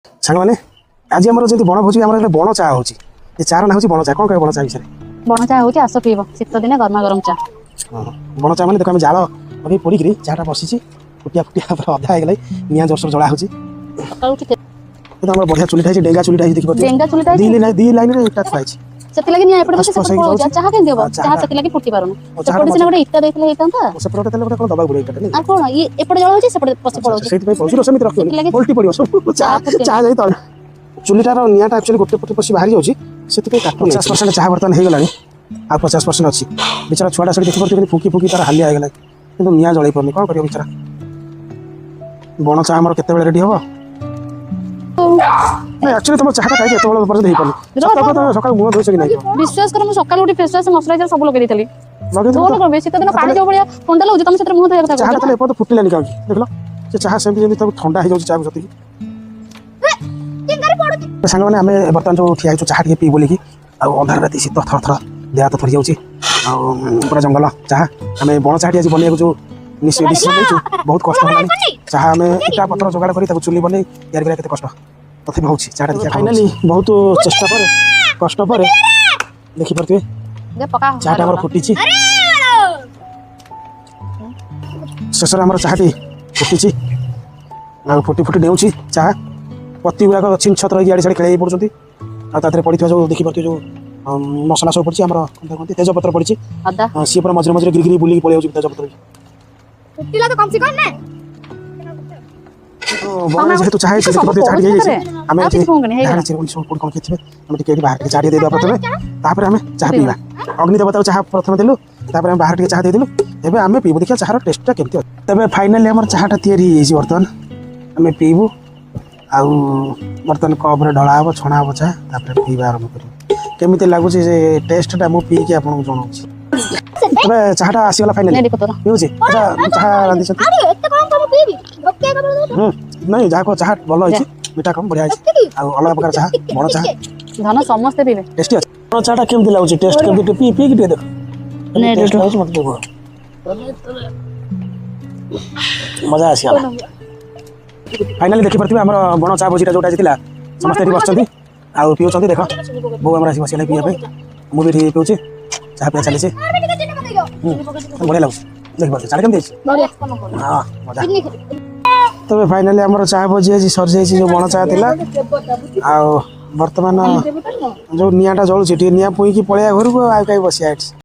सांग मैंने आज आम जो बण भोज आम बण चा हो चार ना हूँ बण चा कौन कह बण चा विषय बण चा हूँ आस पीब शीत दिन गरमा गरम चा बण चा मैंने देख आम जाल लगे पोड़ी चाटा बसी फुटिया फुटिया अधा हो निआ जोरसोर जला हो बढ़िया चुलीटा डेंगा चुलीटा देखिए दी लाइन में इटा थुआई सेतिलागी निया एपटे बसे पळो चाहा केन देबो चाहा सेतिलागी फुटी पारुन सेपटे सिना गोटे इटा देथले हेतांता सेपटे तेल गोटे कोन दबा गुरे इटा आ कोन ई एपटे जळ होची सेपटे पसे पळो सेति पे पौसी समित रखियो पलटी पड़ियो सब चाहा जाई तळ चुलीटार नियाटा एक्चुअली गोटे पटे पसी बाहरी जाउची सेति पे 50% चाहा बर्तन हे गलानी आ 50% अछि बेचारा छुआडा सडी देखि परती फुकी फुकी तार हालिया हे गला किंतु निया जळै परनी कोन करियो बेचारा बण चाहा हमर केते बेले रेडी हबो नहीं एक्चुअली तुम चाहता खाई एत बड़े पर्यंत पानी सकाल मुह धोई नहीं विश्वास कर मैं सकाल उठी फेस वाश मॉइस्चराइजर सब लगे देथली दोन कर बेसी दिन पानी जो बड़िया ठंडा लागु तुम सेतर मुह धोई କଥା चाहा तले एपत फुटिलानी काकी देखलो से चाहा सेम जेमी तब ठंडा हो जाउची चाहा सती संग माने हमें बर्तन जो ठिया चाहा के पी बोली की आ अंधार राती शीत थर थर देहा तो थरी जाउची आ पूरा जंगल चाहा हमें बण चाहा आज बने जो निश्चय डिसीजन बहुत कष्ट होलानी चाहा हमें इटा पत्थर जोगाड़ करी ताको चुली बने यार केते कष्ट तथापि होची चाटा देखा फाइनली बहुत चेष्टा पर कष्ट पर देखि परते दे पका चाटा हमर फुटीची ससर हमर चाहती फुटीची ना फुटी फुटी नेउची चाहा पत्ती गुरा छिन छत्र याडी छाडी खेलै पडुचंती आ तातरे पडिथवा जो देखि परते जो मसला सब पडची हमर कोनते तेज पत्र पडची अदा सी पर मजरे मजरे गिरगिरी बुली पळे होची तेज पत्र फुटीला तो कम से कम ना बने जेहेतु चाहे से देखि परते चाडी जाई हमें हेगा चिरकुल सब पुड कोन केथिबे हम टिके बाहर के चाडी दे दो प्रथमे तापर हमें चाह पीबा अग्नि देवता चाह प्रथमे देलु तापर हम बाहर के चाह दे देलु एबे हमें पीबु देखिया चाहर टेस्टटा केमति तबे फाइनली हमर चाहटा तयारी हेजी वर्तमान हमें पीबु आउ वर्तमान कप रे ढळा हो छणा हो चाह तापर पीबा आरंभ करू केमति लागु छै जे टेस्टटा मु पी के आपन जणौ छी तबे चाहटा आसी वाला फाइनली पीउ छी अच्छा चाह रांदी छथि अरे एते कम कम पीबी ओके कर नहीं जहाँ को चाह भल होई मीठा कम बढ़िया है आ अलग प्रकार चाह बड़ चाह धन समस्त पीबे टेस्टी अछि बड़ चाहटा केमति लागु टेस्ट केमति पी पी के देख नहीं टेस्ट होई मत देखो मजा आसी आला फाइनली देखि परथि हमर बण चाह भोजिटा जोटा जितिला समस्त एठी बसचंती आ पिउ चंती देख बो हमरा आसी बसिले पिया पे मु भी एठी पिउची चाह पिया चली छी बढ़िया लागु देख परथि चाह केमति अछि हां मजा तबे फाइनली हमर चाह भोजी आज सर जाई जो बण चाह थिला आ वर्तमान जो नियाटा जळुची निया पुई की पळिया घर को आ काई बसिया